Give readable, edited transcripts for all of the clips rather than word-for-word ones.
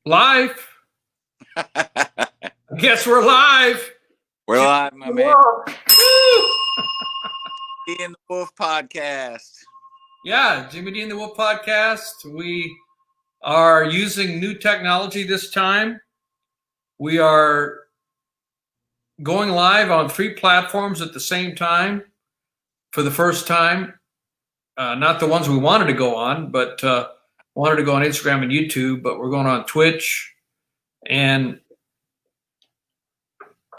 Live. Guess we're live. We're live, my man. Woo! D and the Wolf podcast. Yeah, Jimi D and the Wolf podcast. We are using new technology this time. We are going live on 3 platforms at the same time for the first time. Not the ones we wanted to go on, but wanted to go on Instagram and YouTube, but we're going on Twitch, and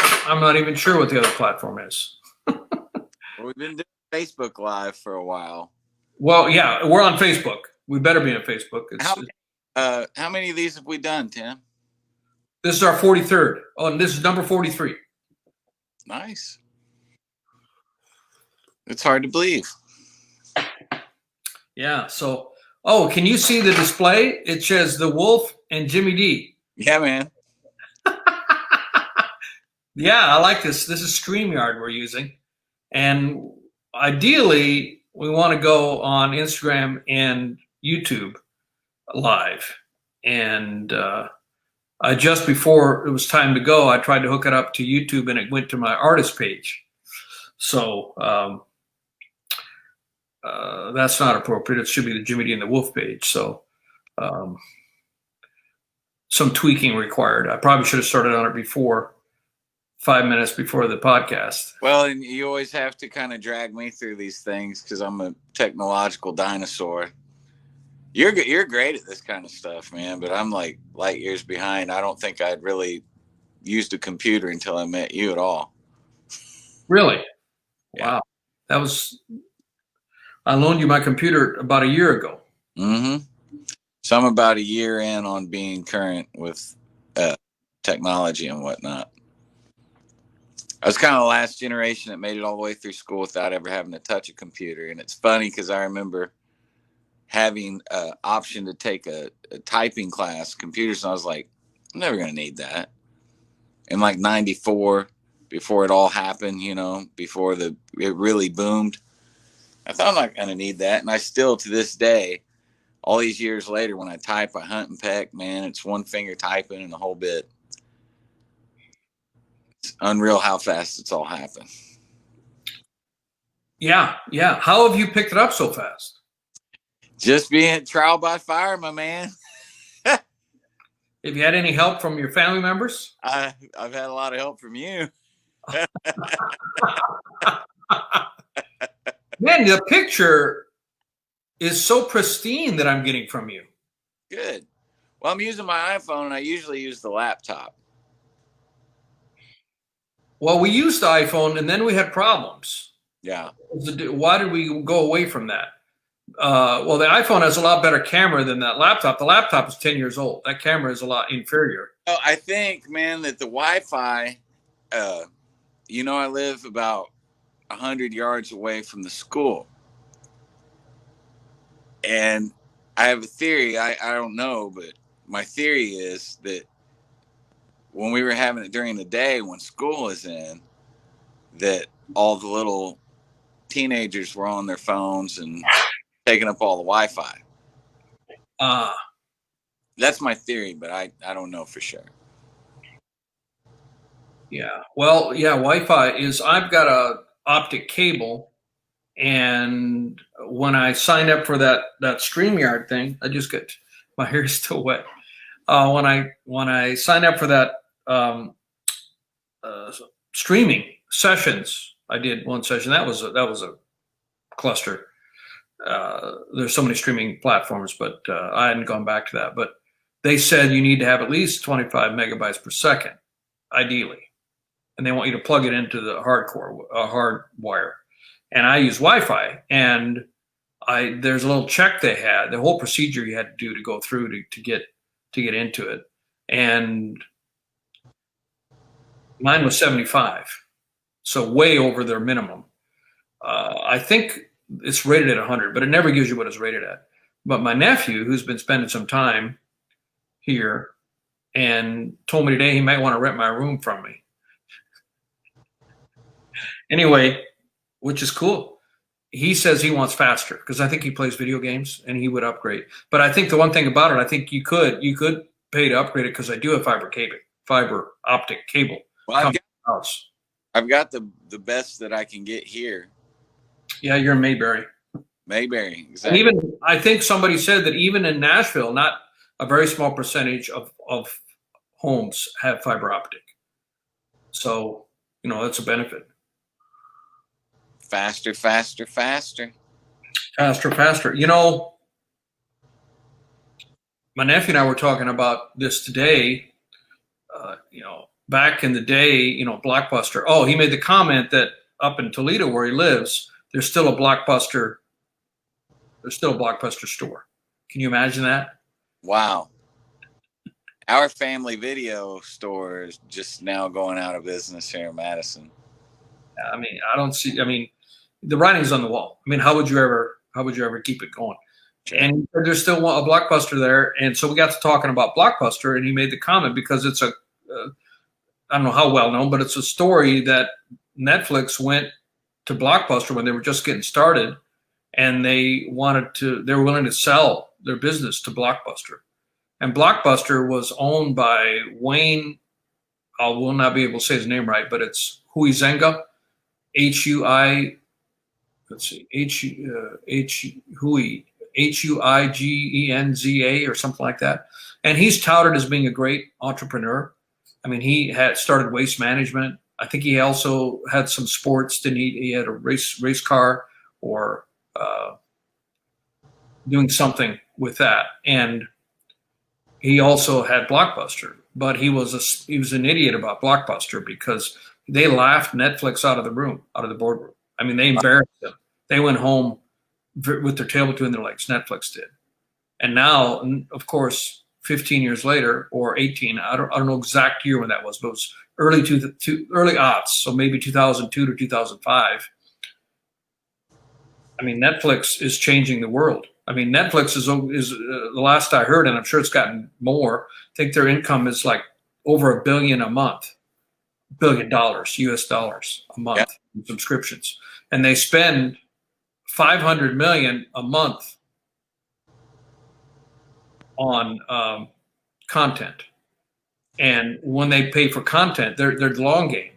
I'm not even sure what the other platform is. We've been doing Facebook Live for a while. Well, yeah, we're on Facebook. We better be on Facebook. How many of these have we done, Tim? This is our 43rd. Oh, and this is number 43. Nice. It's hard to believe. Yeah, so, can you see the display? It says The Wolf and Jimi D. Yeah, man. Yeah, I like this. This is StreamYard we're using. And ideally, we want to go on Instagram and YouTube live. And just before it was time to go, I tried to hook it up to YouTube, and it went to my artist page. So that's not appropriate. It should be the Jimi D and the Wolf page. So some tweaking required. I probably should have started on it before, 5 minutes before the podcast. Well, and you always have to kind of drag me through these things because I'm a technological dinosaur. You're great at this kind of stuff, man, but I'm like light years behind. I don't think I'd really used a computer until I met you at all. Really? Yeah. Wow. I loaned you my computer about a year ago. Mm-hmm. So I'm about a year in on being current with technology and whatnot. I was kind of the last generation that made it all the way through school without ever having to touch a computer. And it's funny because I remember having an option to take a typing class, computers, and I was like, I'm never going to need that. In like 94, before it all happened, before it really boomed, I thought I'm not going to need that. And I still, to this day, all these years later, when I type, I hunt and peck, man, it's one finger typing and the whole bit. It's unreal how fast it's all happened. Yeah. How have you picked it up so fast? Just being trial by fire, my man. Have you had any help from your family members? I've had a lot of help from you. Man, the picture is so pristine that I'm getting from you. Good. Well, I'm using my iPhone, and I usually use the laptop. Well, we used the iPhone, and then we had problems. Yeah. Why did we go away from that? Well, the iPhone has a lot better camera than that laptop. The laptop is 10 years old. That camera is a lot inferior. Oh, I think, man, that the Wi-Fi, I live about 100 yards away from the school. And I have a theory. I don't know, but my theory is that when we were having it during the day when school is in, that all the little teenagers were on their phones and taking up all the Wi-Fi. That's my theory, but I don't know for sure. Yeah. Well, yeah, Wi-Fi is, I've got a optic cable, and when I signed up for that StreamYard thing, I just got, my hair is still wet. When I signed up for that streaming sessions, I did one session. That was a cluster. There's so many streaming platforms, but I hadn't gone back to that. But they said you need to have at least 25 megabytes per second, ideally, and they want you to plug it into the hard wire. And I use Wi-Fi, and there's a little check they had, the whole procedure you had to do to go through to get into it, and mine was 75, so way over their minimum. I think it's rated at 100, but it never gives you what it's rated at. But my nephew, who's been spending some time here, and told me today he might want to rent my room from me. Anyway, which is cool. He says he wants faster because I think he plays video games and he would upgrade. But I think the one thing about it, I think you could pay to upgrade it because I do have fiber optic cable. Well, House. I've got the best that I can get here. Yeah, you're in Mayberry. Mayberry, exactly. And even I think somebody said that even in Nashville, not a very small percentage of homes have fiber optic. So, that's a benefit. Faster, faster, faster. Faster, faster. My nephew and I were talking about this today. Back in the day, Blockbuster. Oh, he made the comment that up in Toledo where he lives, there's still a Blockbuster store. Can you imagine that? Wow. Our family video store is just now going out of business here in Madison. I mean, the writing's on the wall. I mean, how would you ever keep it going? Sure. And there's still a Blockbuster there. And so we got to talking about Blockbuster, and he made the comment because it's I don't know how well known, but it's a story that Netflix went to Blockbuster when they were just getting started, and they were willing to sell their business to Blockbuster. And Blockbuster was owned by Wayne, I will not be able to say his name right, but it's Huizenga, Huigenza or something like that. And he's touted as being a great entrepreneur. I mean, he had started Waste Management. I think he also had some sports. Didn't he? He had a race car or doing something with that. And he also had Blockbuster, but he was an idiot about Blockbuster because they laughed Netflix out of the boardroom. I mean, they embarrassed them. They went home with their tail between their legs. Netflix did. And now, of course, 15 years later or 18, I don't know exact year when that was, but it was early aughts, so maybe 2002 to 2005. I mean, Netflix is changing the world. I mean, Netflix is the last I heard, and I'm sure it's gotten more. I think their income is like over $1 billion a month, $1 billion US dollars a month in subscriptions, and they spend $500 million a month on content. And when they pay for content, they're the long game.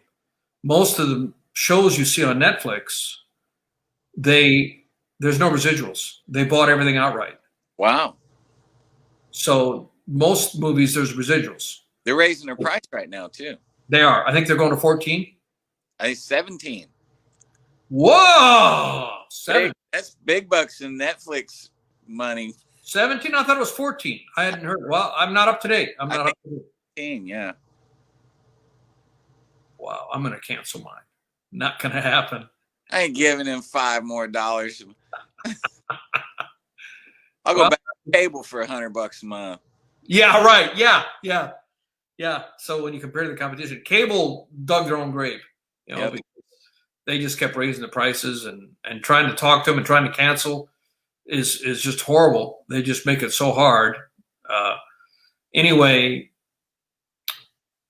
Most of the shows you see on Netflix, there's no residuals. They bought everything outright. Wow. So most movies, there's residuals. They're raising their price right now too. They are. I think they're going to 14. I think 17. Whoa! That's big bucks in Netflix money. 17? I thought it was 14. I hadn't heard. Well, I'm not up to date. I'm not up to date. 15, yeah. Wow, I'm going to cancel mine. Not going to happen. I ain't giving him $5 more. I'll go back to cable for $100 a month. Yeah, right. Yeah. So when you compare to the competition, cable dug their own grave. Because they just kept raising the prices and trying to talk to them and trying to cancel is just horrible. They just make it so hard. Anyway,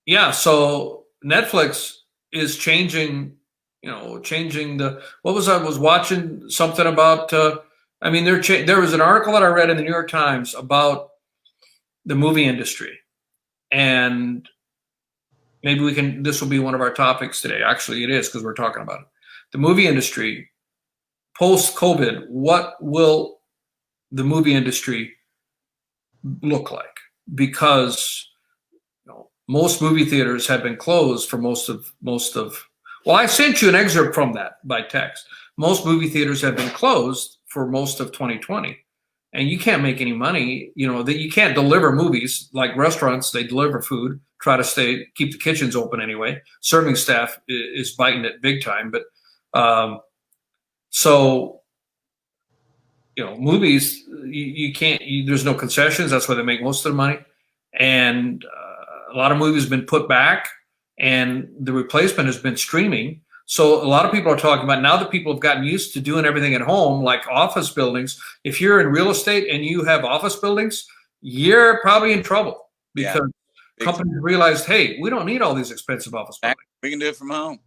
yeah. So Netflix is changing. Changing I was watching something about. There was an article that I read in the New York Times about the movie industry, and maybe this will be one of our topics today. Actually, it is because we're talking about it. The movie industry post-COVID. What will the movie industry look like? Because most movie theaters have been closed for most of. Well, I sent you an excerpt from that by text. Most movie theaters have been closed for most of 2020, and you can't make any money. That you can't deliver movies like restaurants. They deliver food, try to keep the kitchens open anyway. Serving staff is biting it big time, but movies you can't. There's no concessions. That's where they make most of their money, and a lot of movies have been put back. And the replacement has been streaming. So a lot of people are talking about now that people have gotten used to doing everything at home, like office buildings. If you're in real estate and you have office buildings, you're probably in trouble because companies realized, hey, we don't need all these expensive office buildings. We can do it from home.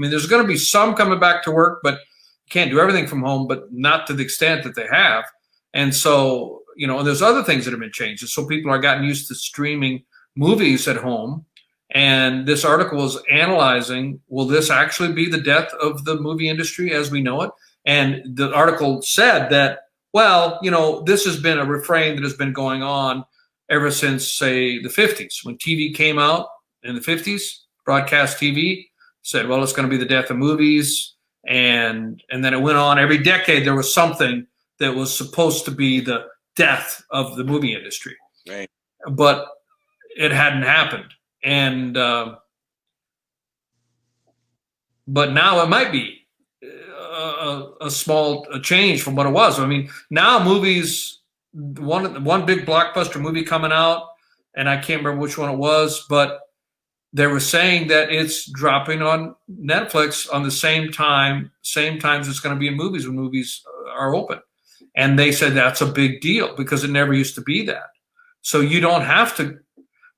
There's going to be some coming back to work, but you can't do everything from home, but not to the extent that they have. And so, and there's other things that have been changed. And so people are gotten used to streaming movies at home. And this article was analyzing, will this actually be the death of the movie industry as we know it? And the article said that, well, this has been a refrain that has been going on ever since, say, the 50s. When TV came out in the 50s, broadcast TV said, well, it's going to be the death of movies. And then it went on. Every decade, there was something that was supposed to be the death of the movie industry. Right. But it hadn't happened. And but now it might be a small change from what it was. I mean, now movies, one big blockbuster movie coming out, and I can't remember which one it was, but they were saying that it's dropping on Netflix on the same times it's going to be in movies when movies are open. And they said that's a big deal because it never used to be that. So you don't have to.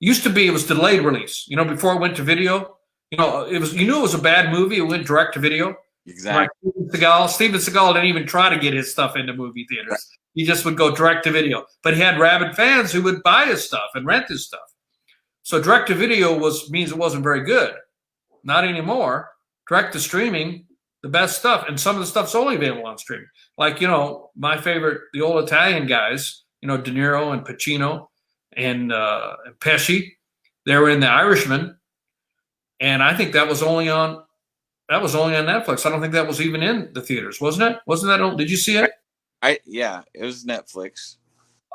Used to be it was delayed release. Before it went to video, it was, it was a bad movie. It went direct to video. Exactly. Like Steven Seagal didn't even try to get his stuff into movie theaters. Right. He just would go direct to video. But he had rabid fans who would buy his stuff and rent his stuff. So direct to video means it wasn't very good. Not anymore. Direct to streaming, the best stuff. And some of the stuff's only available on streaming. Like, my favorite, the old Italian guys, De Niro and Pacino and Pesci, they were in The Irishman, and I think that was only on Netflix. I don't think that was even in the theaters, wasn't it? Wasn't that? Did you see it? Yeah, it was Netflix.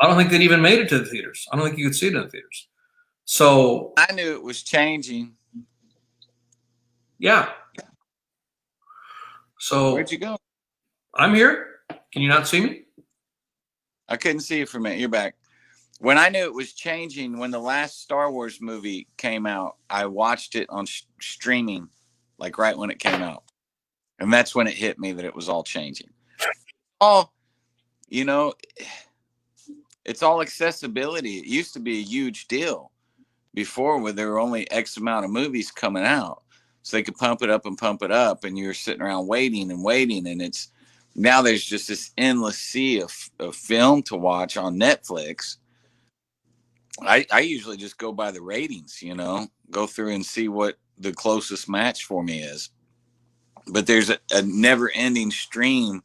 I don't think that even made it to the theaters. I don't think you could see it in the theaters. So I knew it was changing. Yeah. So where'd you go? I'm here. Can you not see me? I couldn't see you for a minute. You're back. When I knew it was changing, when the last Star Wars movie came out, I watched it on streaming, like right when it came out. And that's when it hit me that it was all changing. It's all accessibility. It used to be a huge deal before, where there were only X amount of movies coming out. So they could pump it up, and you were sitting around waiting. And now there's just this endless sea of film to watch on Netflix. I usually just go by the ratings, go through and see what the closest match for me is. But there's a never-ending stream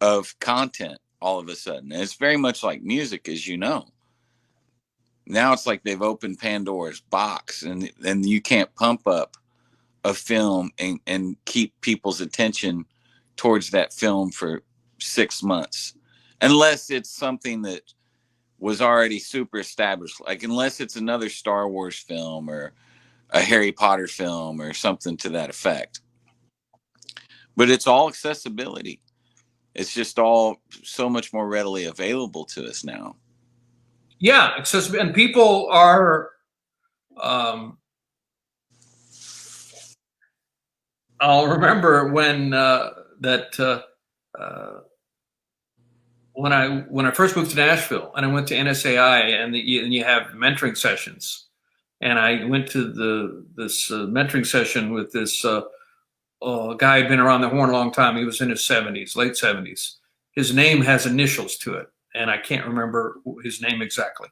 of content all of a sudden. And it's very much like music, as you know. Now it's like they've opened Pandora's box, and you can't pump up a film and keep people's attention towards that film for 6 months, unless it's something that was already super established, like unless it's another Star Wars film or a Harry Potter film or something to that effect. But it's all accessibility. It's just all so much more readily available to us now. Yeah, accessible, and people are. I'll remember when when I first moved to Nashville and I went to NSAI, and you have mentoring sessions, and I went to this mentoring session with this guy who'd been around the horn a long time. He was in his 70s, late 70s. His name has initials to it, and I can't remember his name exactly,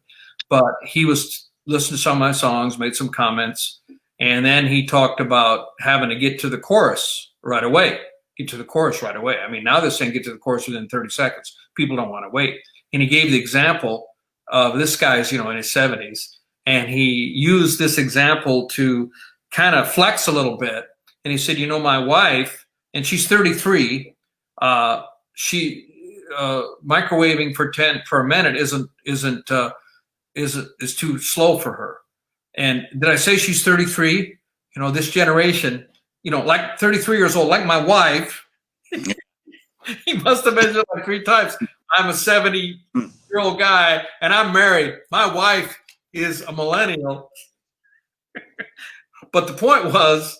but he was listening to some of my songs, made some comments, and then he talked about having to get to the chorus right away. I mean, now they're saying get to the chorus within 30 seconds. People don't want to wait. And he gave the example of this guy's, in his 70s, and he used this example to kind of flex a little bit. And he said, my wife, and she's 33, she microwaving for a minute is too slow for her. And did I say she's 33? This generation, like 33 years old, like my wife. He must have mentioned it like 3 times. I'm a 70-year-old guy, and I'm married. My wife is a millennial. But the point was,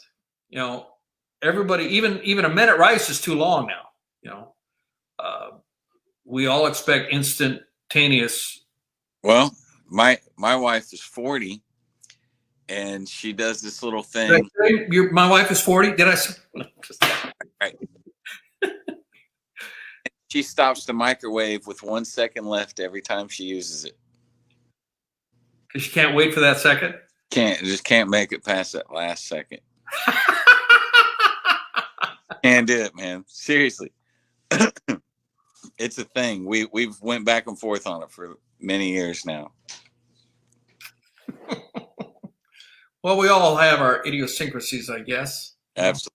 everybody, even a minute rice is too long now. We all expect instantaneous. Well, my wife is 40, and she does this little thing. My wife is 40. Did I say? Right. She stops the microwave with 1 second left every time she uses it. Because she can't wait for that second? Can't make it past that last second. Can't do it, man. Seriously. It's a thing. We've went back and forth on it for many years now. Well, we all have our idiosyncrasies, I guess. Absolutely.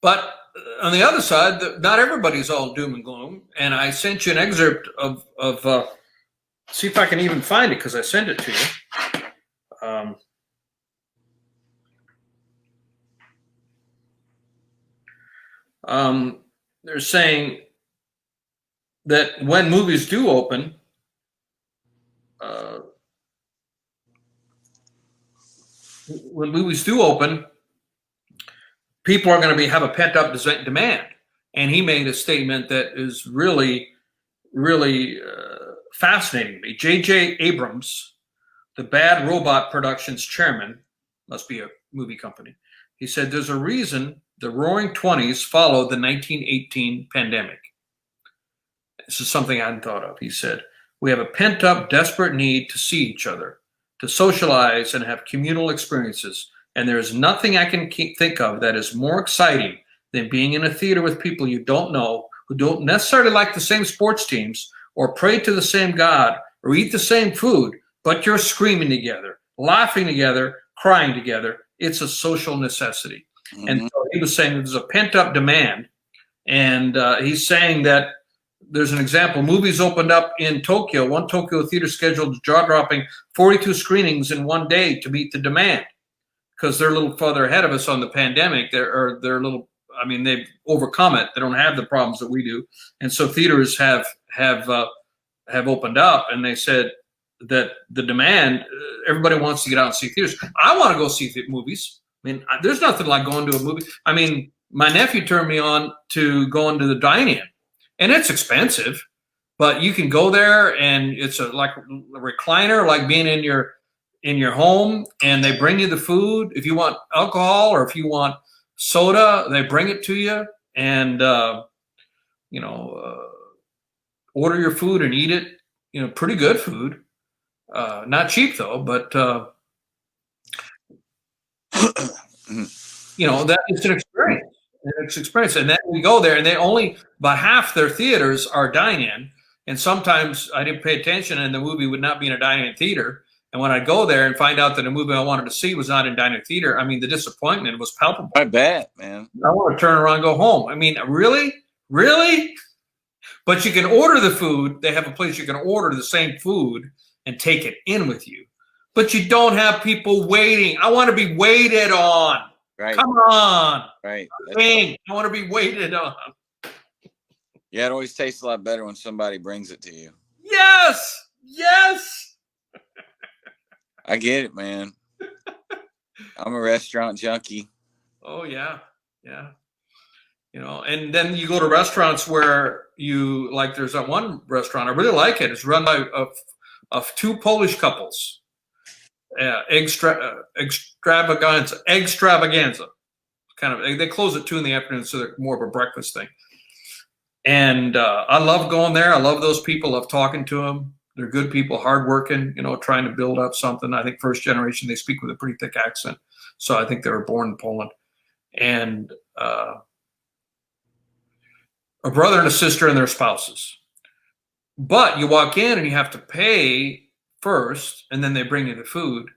But on the other side, not everybody's all doom and gloom. And I sent you an excerpt of see if I can even find it, because I sent it to you. They're saying that when movies do open, people are going to have a pent-up demand. And he made a statement that is really, really fascinating to me. J.J. Abrams, the Bad Robot Productions chairman, must be a movie company, he said there's a reason the Roaring '20s followed the 1918 pandemic. This is something I hadn't thought of. He said, we have a pent-up, desperate need to see each other, to socialize and have communal experiences. And there's nothing I can think of that is more exciting than being in a theater with people you don't know, who don't necessarily like the same sports teams or pray to the same God or eat the same food, but you're screaming together, laughing together, crying together. It's a social necessity. Mm-hmm. And so he was saying there's a pent-up demand. And he's saying that there's an example. Movies opened up in Tokyo. One Tokyo theater scheduled jaw-dropping 42 screenings in one day to meet the demand, because they're a little further ahead of us on the pandemic. They're a little, I mean, they've overcome it. They don't have the problems that we do. And so theaters have opened up, and they said that the demand, everybody wants to get out and see theaters. I want to go see movies. I mean, there's nothing like going to a movie. I mean, my nephew turned me on to going to the dine-in, and it's expensive, but you can go there, and it's like a recliner, like being in your home, and they bring you the food. If you want alcohol or if you want soda, they bring it to you, and order your food and eat it. Pretty good food, not cheap though, but that it's an experience. It's experience, and then we go there, and they only about half their theaters are dine-in, and sometimes I didn't pay attention, and the movie would not be in a dine-in theater. And when I go there and find out that a movie I wanted to see was not in dine-in theater, I mean, the disappointment was palpable. I bet, man. I want to turn around and go home. I mean, really? But you can order the food. They have a place you can order the same food and take it in with you. But you don't have people waiting. I want to be waited on. Right. Come on. Right. I want to be waited on. Yeah, it always tastes a lot better when somebody brings it to you. Yes. I get it, man. I'm a restaurant junkie. Oh, yeah. And then you go to restaurants where there's that one restaurant, I really like it. It's run by of two Polish couples. Extravaganza. Kind of, they close at 2 p.m, so they're more of a breakfast thing. And I love going there. I love those people. Love talking to them. They're good people, hardworking, trying to build up something. I think first generation, they speak with a pretty thick accent. So I think they were born in Poland. And a brother and a sister and their spouses. But you walk in and you have to pay first, and then they bring you the food.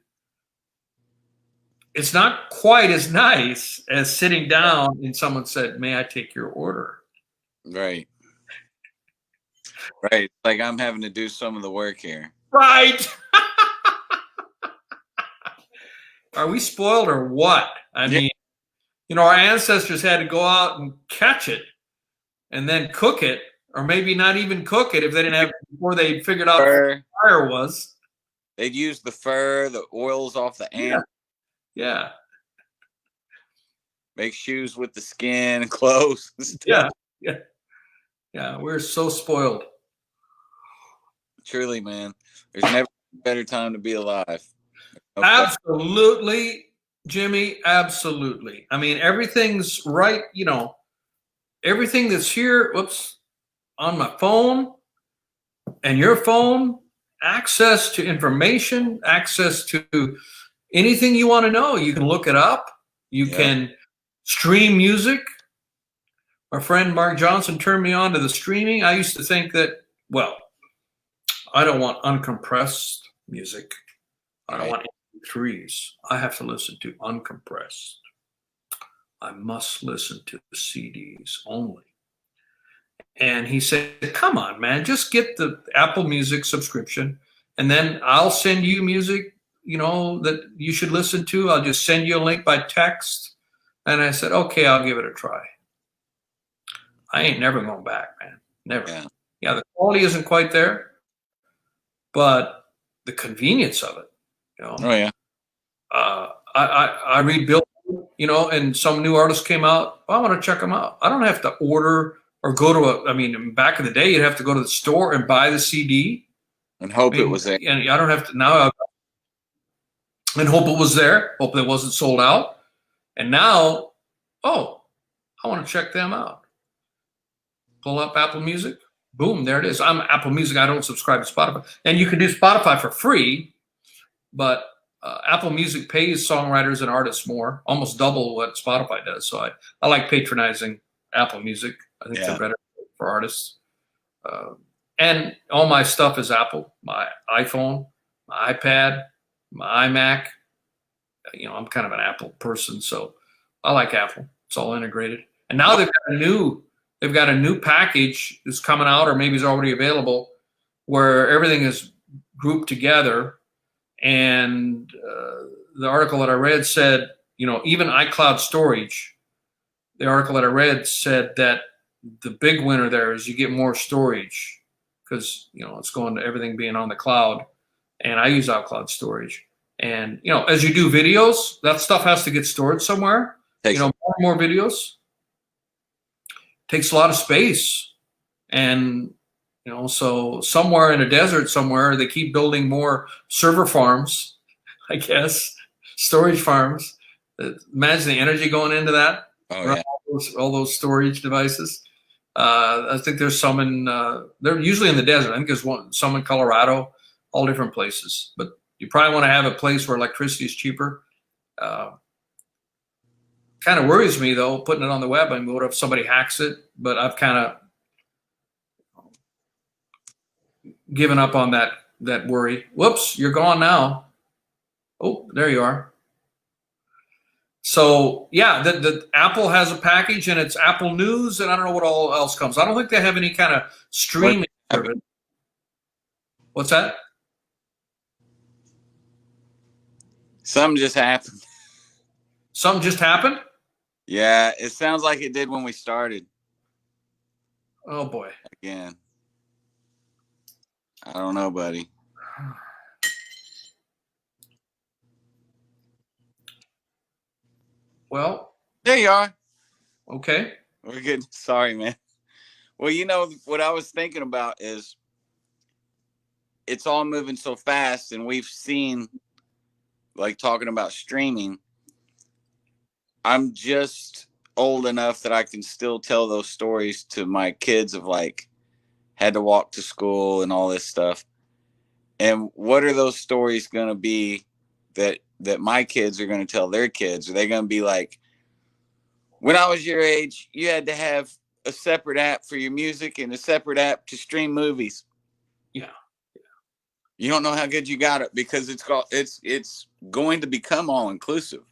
It's not quite as nice as sitting down and someone said, "May I take your order?" Right. Like I'm having to do some of the work here. Right. Are we spoiled or what? I mean, our ancestors had to go out and catch it and then cook it, or maybe not even cook it if they didn't have it before they figured out what the fire was. They'd use the fur, the oils off the ant. Yeah. Make shoes with the skin and clothes and stuff. Yeah. We're so spoiled. Truly, man. There's never a better time to be alive. Absolutely, Jimmy. Absolutely. I mean, everything's right. everything that's here, whoops, on my phone and your phone, access to information, access to anything you want to know. You can look it up. You can stream music. My friend Mark Johnson turned me on to the streaming. I used to think that, well, I don't want uncompressed music. I don't want MP3s. I have to listen to uncompressed. I must listen to the CDs only. And he said, come on, man, just get the Apple Music subscription, and then I'll send you music, that you should listen to. I'll just send you a link by text. And I said, okay, I'll give it a try. I ain't never going back, man. Never. Yeah, the quality isn't quite there, but the convenience of it, Oh, yeah. I read Billboard, and some new artists came out. I want to check them out. I don't have to order or go to back in the day, you'd have to go to the store and buy the CD. And hope it was there. And I don't have to now. And hope it was there. Hope it wasn't sold out. And now, I want to check them out. Pull up Apple Music. Boom, there it is. I'm Apple Music. I don't subscribe to Spotify. And you can do Spotify for free, but Apple Music pays songwriters and artists more, almost double what Spotify does. So I like patronizing Apple Music. I think they're better for artists. And all my stuff is Apple. My iPhone, my iPad, my iMac. I'm kind of an Apple person, so I like Apple. It's all integrated. And now they've got a new package that's coming out, or maybe it's already available, where everything is grouped together. And the article that I read said, even iCloud storage. The article that I read said that the big winner there is you get more storage because, it's going to everything being on the cloud. And I use iCloud storage. And, as you do videos, that stuff has to get stored somewhere. More and more videos. Takes a lot of space. And, so somewhere in a desert somewhere, they keep building more server farms, I guess, storage farms. Imagine the energy going into that. Oh, yeah. All those storage devices. I think there's some they're usually in the desert. I think there's some in Colorado, all different places. But you probably want to have a place where electricity is cheaper. Kind of worries me, though, putting it on the web. What if somebody hacks it? But I've kind of given up on that worry. Whoops, you're gone now. Oh, there you are. So yeah, the Apple has a package, and it's Apple News, and I don't know what all else comes. I don't think they have any kind of streaming service. What's that? Something just happened. Something just happened? Yeah, it sounds like it did when we started. Oh boy. Again. I don't know, buddy. Well, there you are. Okay. We're good. Sorry, man. Well, what I was thinking about is it's all moving so fast, and we've seen, like, talking about streaming. I'm just old enough that I can still tell those stories to my kids of, like, had to walk to school and all this stuff. And what are those stories going to be that my kids are going to tell their kids? Are they going to be like, when I was your age, you had to have a separate app for your music and a separate app to stream movies? Yeah. You don't know how good you got it because it's going to become all inclusive.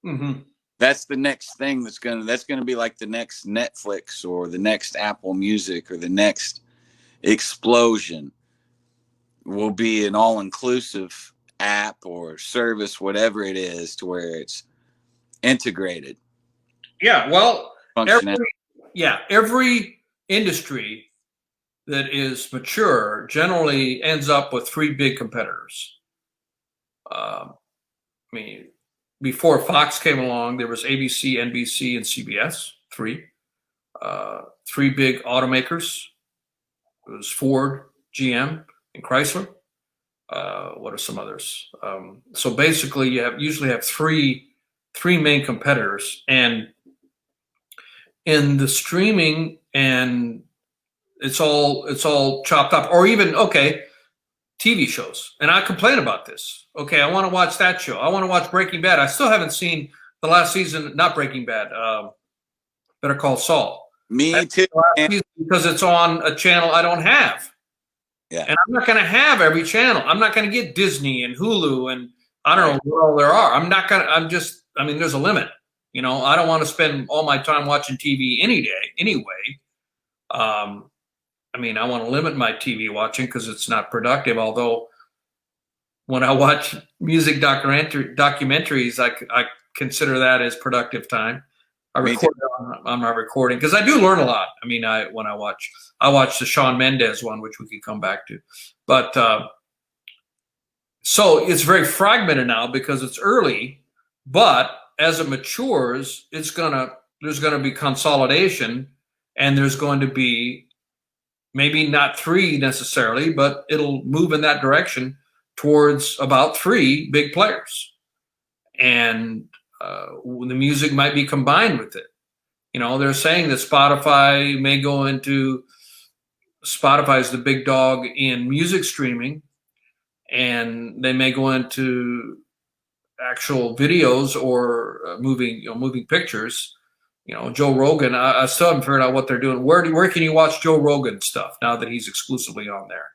Mm-hmm. That's the next thing that's going to be like the next Netflix or the next Apple Music or the next explosion will be an all-inclusive app or service, whatever it is, to where it's integrated. Yeah, well, every industry that is mature generally ends up with three big competitors. Before Fox came along, there was ABC, NBC, and CBS, three. Three big automakers. It was Ford, GM, and Chrysler. What are some others? So basically, you usually have three main competitors, and in the streaming, and it's all chopped up. Or even, okay, TV shows, and I complain about this. Okay, I want to watch that show. I want to watch Breaking Bad. I still haven't seen the last season. Not Breaking Bad. Better Call Saul. Me too. Because it's on a channel I don't have. Yeah. And I'm not going to have every channel. I'm not going to get Disney and Hulu and I don't know what all there are. I mean, there's a limit. You know, I don't want to spend all my time watching TV any day anyway. I mean, I want to limit my TV watching because it's not productive. Although when I watch music documentaries, I consider that as productive time. I record on my recording because I do learn a lot. I mean, I watch the Shawn Mendes one, which we can come back to, but so it's very fragmented now because it's early. But as it matures, there's gonna be consolidation, and there's going to be maybe not 3 necessarily, but it'll move in that direction towards about 3 big players, and the music might be combined with it. You know, they're saying that Spotify may go into Spotify's the big dog in music streaming, and they may go into actual videos or moving pictures. You know, Joe Rogan. I still haven't figured out what they're doing. Where can you watch Joe Rogan stuff now that he's exclusively on there?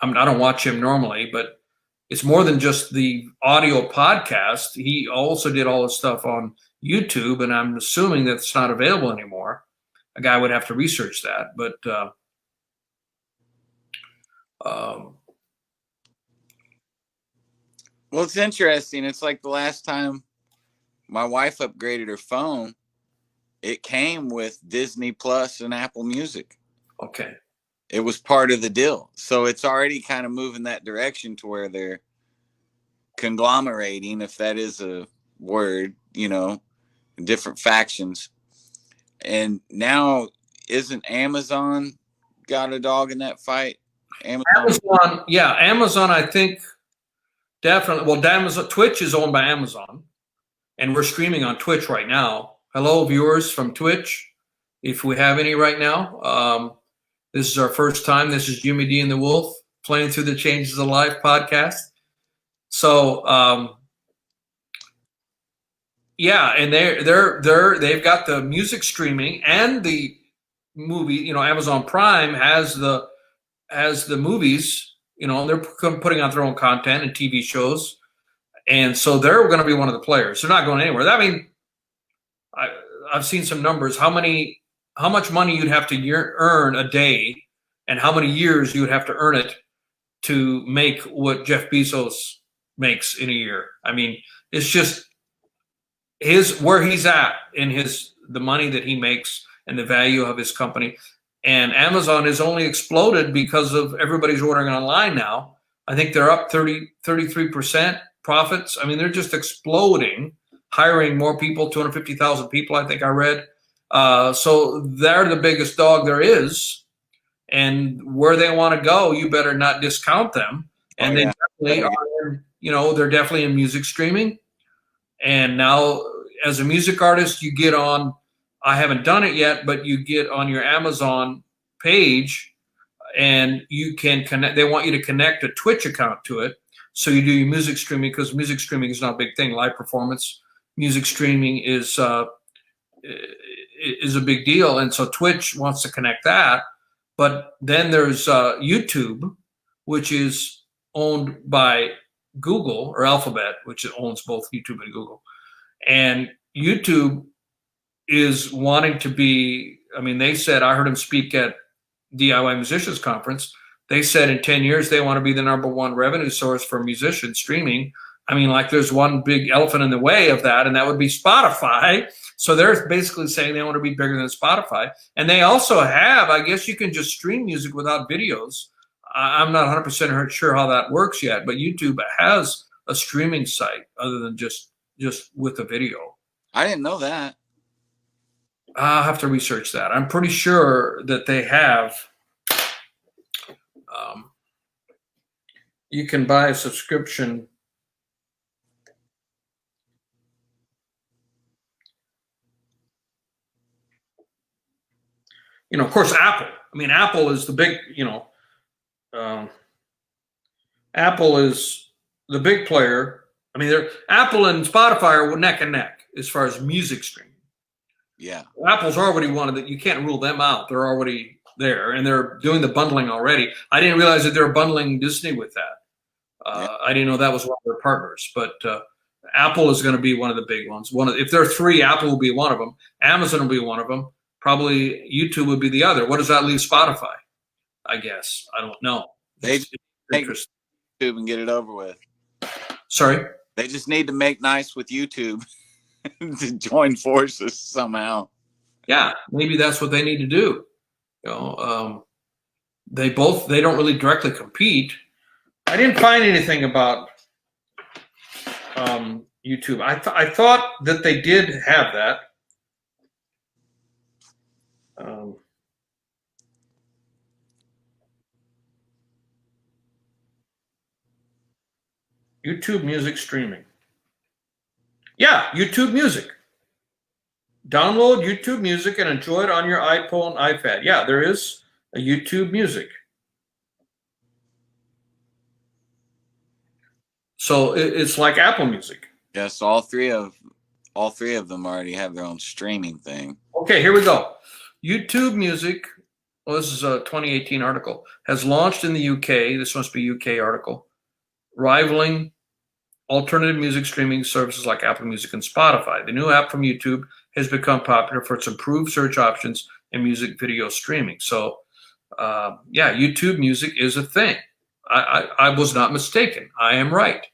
I don't watch him normally, but it's more than just the audio podcast. He also did all his stuff on YouTube, and I'm assuming that it's not available anymore. A guy would have to research that, but well, it's interesting. It's like the last time my wife upgraded her phone, it came with Disney Plus and Apple Music. Okay. It was part of the deal. So it's already kind of moving that direction to where they're conglomerating, if that is a word, you know, different factions. And now, isn't Amazon got a dog in that fight? Amazon, I think definitely. Well, Twitch is owned by Amazon, and we're streaming on Twitch right now. Hello, viewers from Twitch, if we have any right now. This is our first time. This is Jimi D and the Wolf playing through the Changes of Life podcast. So, and they've got the music streaming and the movie. You know, Amazon Prime has the movies. You know, they're putting out their own content and TV shows, and so they're going to be one of the players. They're not going anywhere. I mean, I've seen some numbers. How much money you'd have to earn a day, and how many years you would have to earn it to make what Jeff Bezos makes in a year. I mean, it's just where he's at in the money that he makes and the value of his company. And Amazon has only exploded because of everybody's ordering online now. I think they're up 33% profits. I mean, they're just exploding, hiring more people, 250,000 people, I think I read. So they're the biggest dog there is. And where they want to go, you better not discount them. And they definitely are, you know, they're definitely in music streaming. And now, as a music artist, you get on, I haven't done it yet, but you get on your Amazon page and you can connect. They want you to connect a Twitch account to it. So you do your music streaming, because music streaming is not a big thing. Live performance, music streaming is a big deal. And so Twitch wants to connect that. But then there's YouTube, which is owned by Google, or Alphabet, which owns both YouTube and Google. And YouTube is wanting to be, I mean, they said, I heard him speak at DIY Musicians Conference. They said in 10 years, they want to be the #1 revenue source for musicians streaming. I mean, like, there's one big elephant in the way of that, and that would be Spotify. So they're basically saying they want to be bigger than Spotify. And they also have, I guess you can just stream music without videos. I'm not 100% sure how that works yet, but YouTube has a streaming site other than just with a video. I didn't know that. I'll have to research that. I'm pretty sure that they have. You can buy a subscription. of course, Apple. I mean, Apple is the big, Apple is the big player. I mean, Apple and Spotify are neck and neck as far as music streaming. Yeah. Apple's already one of that. You can't rule them out. They're already there, and they're doing the bundling already. I didn't realize that they're bundling Disney with that. I didn't know that was one of their partners, but Apple is going to be one of the big ones. If there are three, Apple will be one of them. Amazon will be one of them. Probably YouTube would be the other. What does that leave Spotify? I guess I don't know. They take YouTube and get it over with. Sorry, they just need to make nice with YouTube to join forces somehow. Yeah, maybe that's what they need to do. They don't really directly compete. I didn't find anything about YouTube. I thought that they did have that. YouTube music streaming. Yeah, YouTube music. Download YouTube music and enjoy it on your iPhone, iPad. Yeah, there is a YouTube music. So it's like Apple Music. Yes, all three of them already have their own streaming thing. Okay, here we go. YouTube Music, well, this is a 2018 article, has launched in the UK. This must be a UK article, rivaling alternative music streaming services like Apple Music and Spotify. The new app from YouTube has become popular for its improved search options and music video streaming. So, YouTube Music is a thing. I was not mistaken. I am right.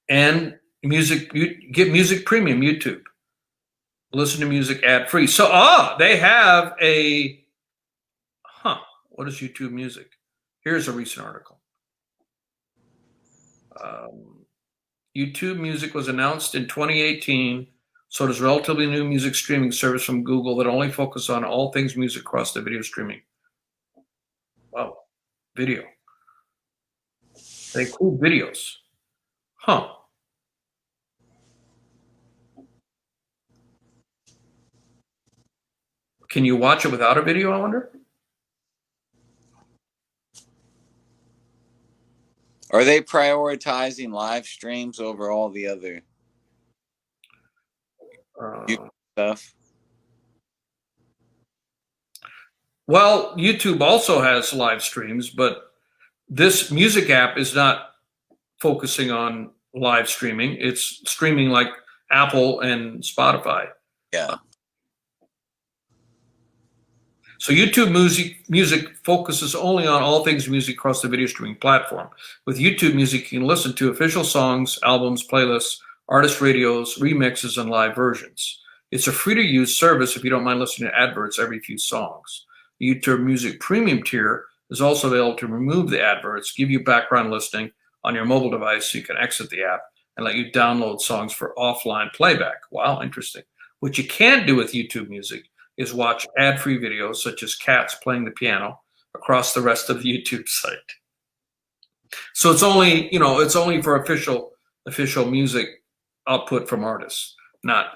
And get Music Premium, YouTube. Listen to music ad free. So, they have what is YouTube Music? Here's a recent article. YouTube Music was announced in 2018, so it is a relatively new music streaming service from Google that only focuses on all things music across the video streaming. Wow, video. They include videos. Can you watch it without a video, I wonder? Are they prioritizing live streams over all the other stuff? Well, YouTube also has live streams, but this music app is not focusing on live streaming. It's streaming like Apple and Spotify. Yeah. So YouTube music focuses only on all things music across the video streaming platform. With YouTube Music, you can listen to official songs, albums, playlists, artist radios, remixes, and live versions. It's a free-to-use service if you don't mind listening to adverts every few songs. The YouTube Music Premium tier is also available to remove the adverts, give you background listening on your mobile device so you can exit the app, and let you download songs for offline playback. Wow, interesting. What you can't do with YouTube Music is watch ad-free videos such as cats playing the piano across the rest of the YouTube site. So it's only for official music output from artists, not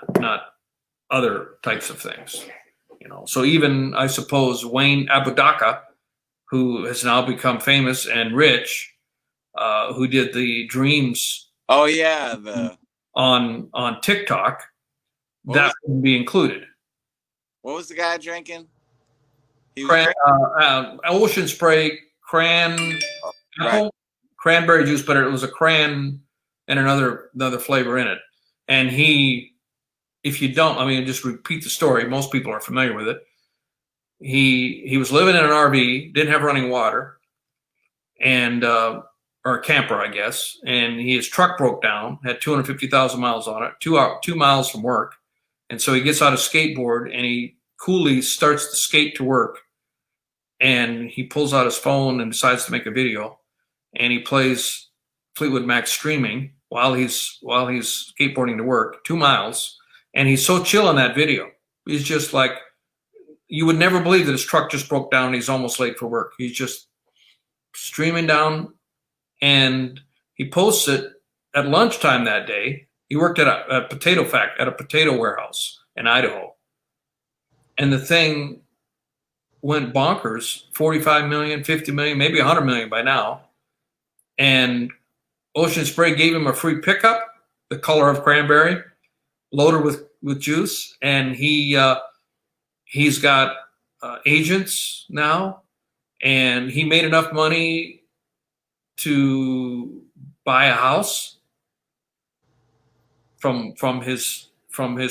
other types of things. So even I suppose Wayne Apodaca, who has now become famous and rich, who did the Dreams. Oh yeah, on TikTok, that would be included. What was the guy drinking? Ocean Spray cranberry juice, but it was a cran and another flavor in it. And if you don't, just repeat the story. Most people are familiar with it. He was living in an RV, didn't have running water, and or a camper, I guess. And his truck broke down, had 250,000 miles on it, 2 miles from work. And so he gets out a skateboard and he coolly starts to skate to work. And he pulls out his phone and decides to make a video. And he plays Fleetwood Mac streaming while he's skateboarding to work, 2 miles. And he's so chill in that video. He's just like, you would never believe that his truck just broke down and he's almost late for work. He's just streaming down, and he posts it at lunchtime that day. He worked at a potato warehouse in Idaho, and the thing went bonkers. 45 million, 50 million, maybe 100 million by now. And Ocean Spray gave him a free pickup, the color of cranberry, loaded with juice, and he's got agents now, and he made enough money to buy a house from his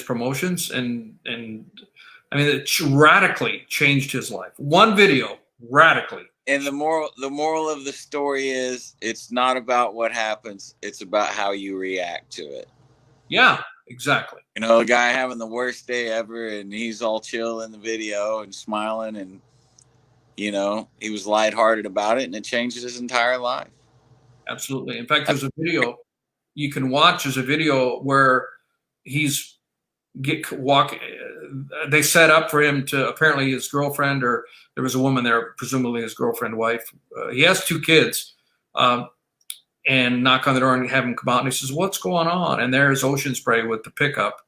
promotions, and I mean, it radically changed his life. One video radically. And the moral of the story is, it's not about what happens, it's about how you react to it. Yeah, exactly. You know, a guy having the worst day ever, and he's all chill in the video and smiling, and you know, he was lighthearted about it, and it changed his entire life. Absolutely. In fact, there's a video you can watch. There's a video where he's they set up for him to, apparently his girlfriend, or there was a woman there, presumably his girlfriend, wife. He has 2 kids, and knock on the door and have him come out. And he says, "What's going on?" And there's Ocean Spray with the pickup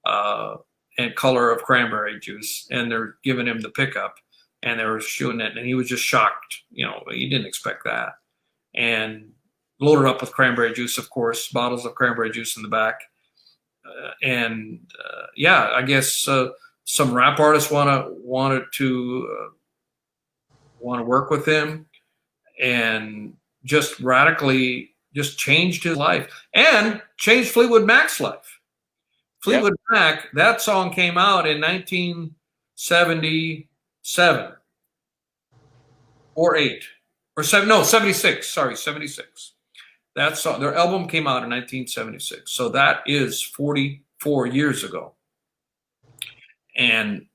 and color of cranberry juice, and they're giving him the pickup, and they were shooting it, and he was just shocked. You know, he didn't expect that, and loaded up with cranberry juice, of course, bottles of cranberry juice in the back. Yeah, I guess some rap artists wanted to work with him, and just radically just changed his life and changed Fleetwood Mac's life. Fleetwood Mac, that song came out in 1977 or 8 or 7, no, 76. Sorry, 76. That song, their album came out in 1976. So that is 44 years ago. And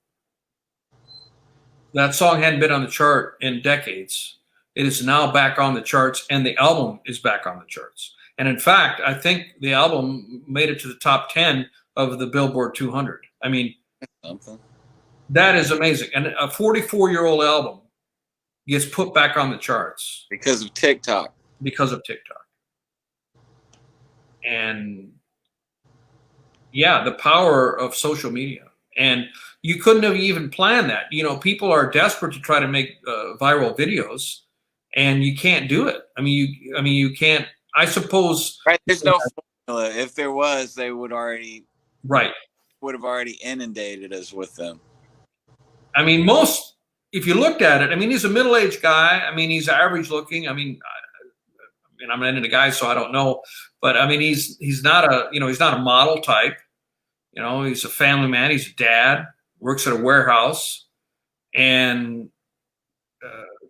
that song hadn't been on the chart in decades. It is now back on the charts, and the album is back on the charts. And in fact, I think the album made it to the top 10 of the Billboard 200. I mean, that is amazing. And a 44-year-old album gets put back on the charts. Because of TikTok. Because of TikTok. And yeah, the power of social media. And you couldn't have even planned that. You know, people are desperate to try to make viral videos, and you can't do it. I mean, you can't. I suppose. Right. There's no formula. If there was, they would already. Right. Would have already inundated us with them. I mean, if you looked at it, I mean, he's a middle-aged guy. I mean, he's average looking. I mean, I'm not into guys, so I don't know. But I mean, he's not he's not a model type. You know, he's a family man. He's a dad, works at a warehouse, and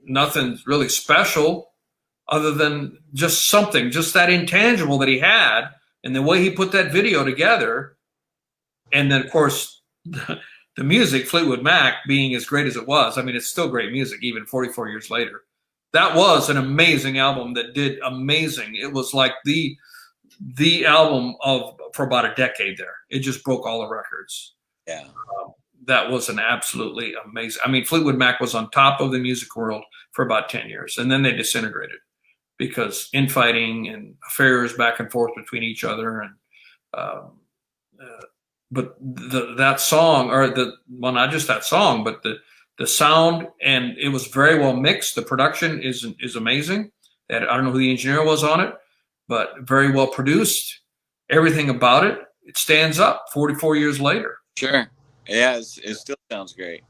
nothing really special other than just that intangible that he had, and the way he put that video together. And then, of course, the music, Fleetwood Mac, being as great as it was. I mean, it's still great music, even 44 years later. That was an amazing album that did amazing. It was like the album for about a decade there. It just broke all the records. Yeah. That was an absolutely amazing. I mean, Fleetwood Mac was on top of the music world for about 10 years, and then they disintegrated because infighting and affairs back and forth between each other. And but that song, not just that song, but the sound, and it was very well mixed. The production is amazing. I don't know who the engineer was on it, but very well produced. Everything about it stands up 44 years later. Sure. Yeah, it still sounds great.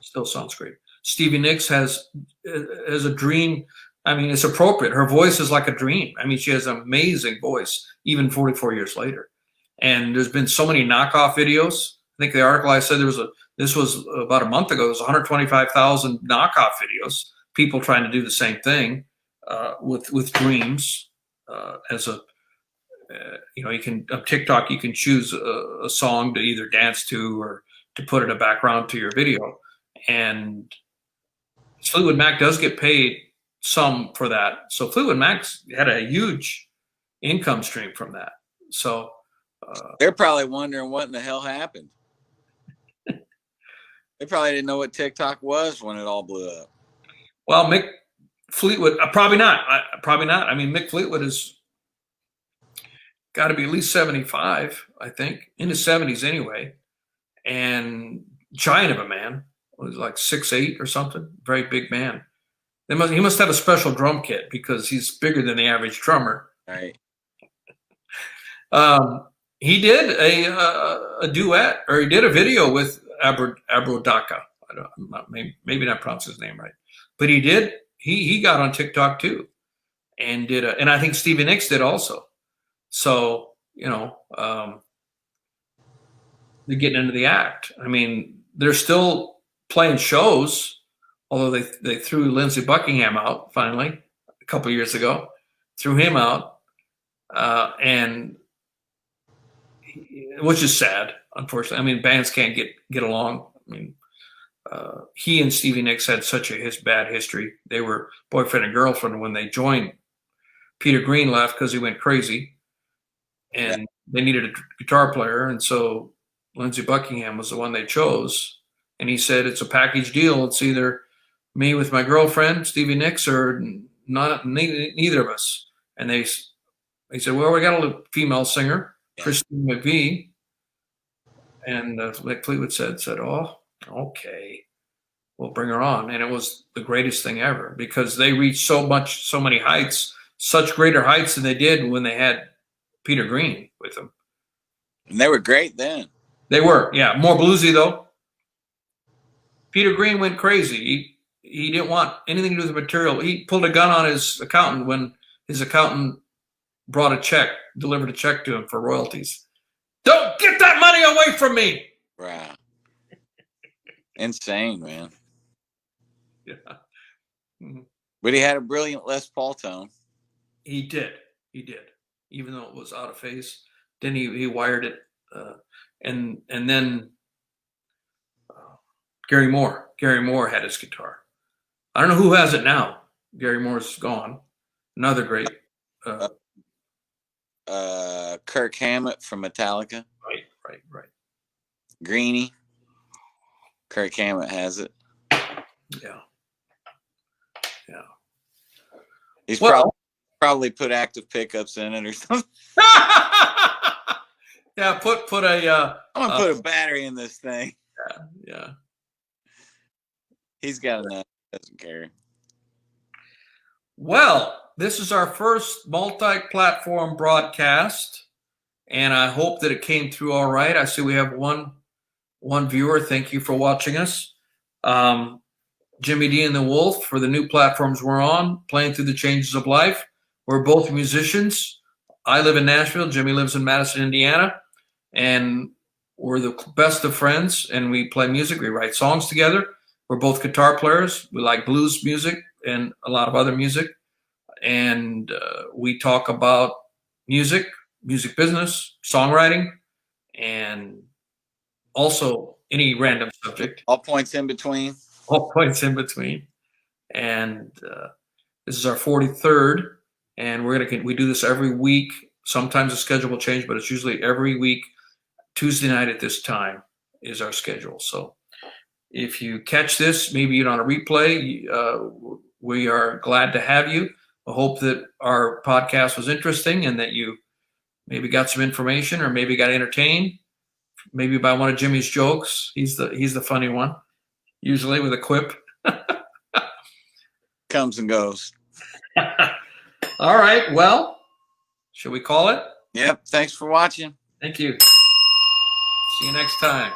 Still sounds great. Stevie Nicks has a dream. I mean, it's appropriate. Her voice is like a dream. I mean, she has an amazing voice, even 44 years later. And there's been so many knockoff videos. I think the article I said this was about a month ago. There was 125,000 knockoff videos. People trying to do the same thing with dreams as a. You can on TikTok you can choose a song to either dance to or to put in a background to your video, and Fleetwood Mac does get paid some for that. So Fleetwood Mac's had a huge income stream from that. So they're probably wondering what in the hell happened. They probably didn't know what TikTok was when it all blew up. Well, Mick Fleetwood, probably not. I mean, Mick Fleetwood is. got to be at least 75, I think, in his 70s anyway, and giant of a man. Was like 6'8" or something, very big man. He must have a special drum kit because he's bigger than the average drummer. Right. He did a duet, or he did a video with Abrodaka. Maybe not pronounce his name right, but he did. He got on TikTok too, and did and I think Stevie Nicks did also. So they're getting into the act. I mean, they're still playing shows, although they threw Lindsey Buckingham out finally a couple years ago. Threw him out, and which is sad, unfortunately. I mean, bands can't get along. I mean, he and Stevie Nicks had such a bad history. They were boyfriend and girlfriend when they joined. Peter Green left because he went crazy, and they needed a guitar player, and so Lindsey Buckingham was the one they chose. And he said, it's a package deal. It's either me with my girlfriend, Stevie Nicks, or neither of us. And they said, well, we got a female singer, Christine McVie. And like Fleetwood said, oh, okay, we'll bring her on. And it was the greatest thing ever because they reached so many heights, such greater heights than they did when they had Peter Green with them. And they were great then. They were, yeah. More bluesy, though. Peter Green went crazy. He didn't want anything to do with the material. He pulled a gun on his accountant when his accountant delivered a check to him for royalties. Don't get that money away from me. Wow. Insane, man. Yeah. Mm-hmm. But he had a brilliant Les Paul tone. He did. Even though it was out of phase. Then he wired it. And then Gary Moore had his guitar. I don't know who has it now. Gary Moore's gone. Another great. Kirk Hammett from Metallica. Right. Greenie. Kirk Hammett has it. Yeah. He's probably put active pickups in it or something. Yeah, put a. I'm gonna put a battery in this thing. Yeah. He's got enough. Doesn't care. Well, this is our first multi-platform broadcast, and I hope that it came through all right. I see we have one viewer. Thank you for watching us. Jimi D and the Wolf for the new platforms we're on, playing through the changes of life. We're both musicians. I live in Nashville. Jimmy lives in Madison, Indiana, and we're the best of friends, and we play music. We write songs together. We're both guitar players. We like blues music and a lot of other music. And we talk about music business, songwriting, and also any random subject. All points in between. And this is our 43rd. And we do this every week. Sometimes the schedule will change, but it's usually every week. Tuesday night at this time is our schedule. So if you catch this, maybe you're on a replay, we are glad to have you. I hope that our podcast was interesting and that you maybe got some information or maybe got entertained, maybe by one of Jimmy's jokes. He's the funny one, usually with a quip. Comes and goes. All right. Well, should we call it? Yep. Thanks for watching. Thank you. See you next time.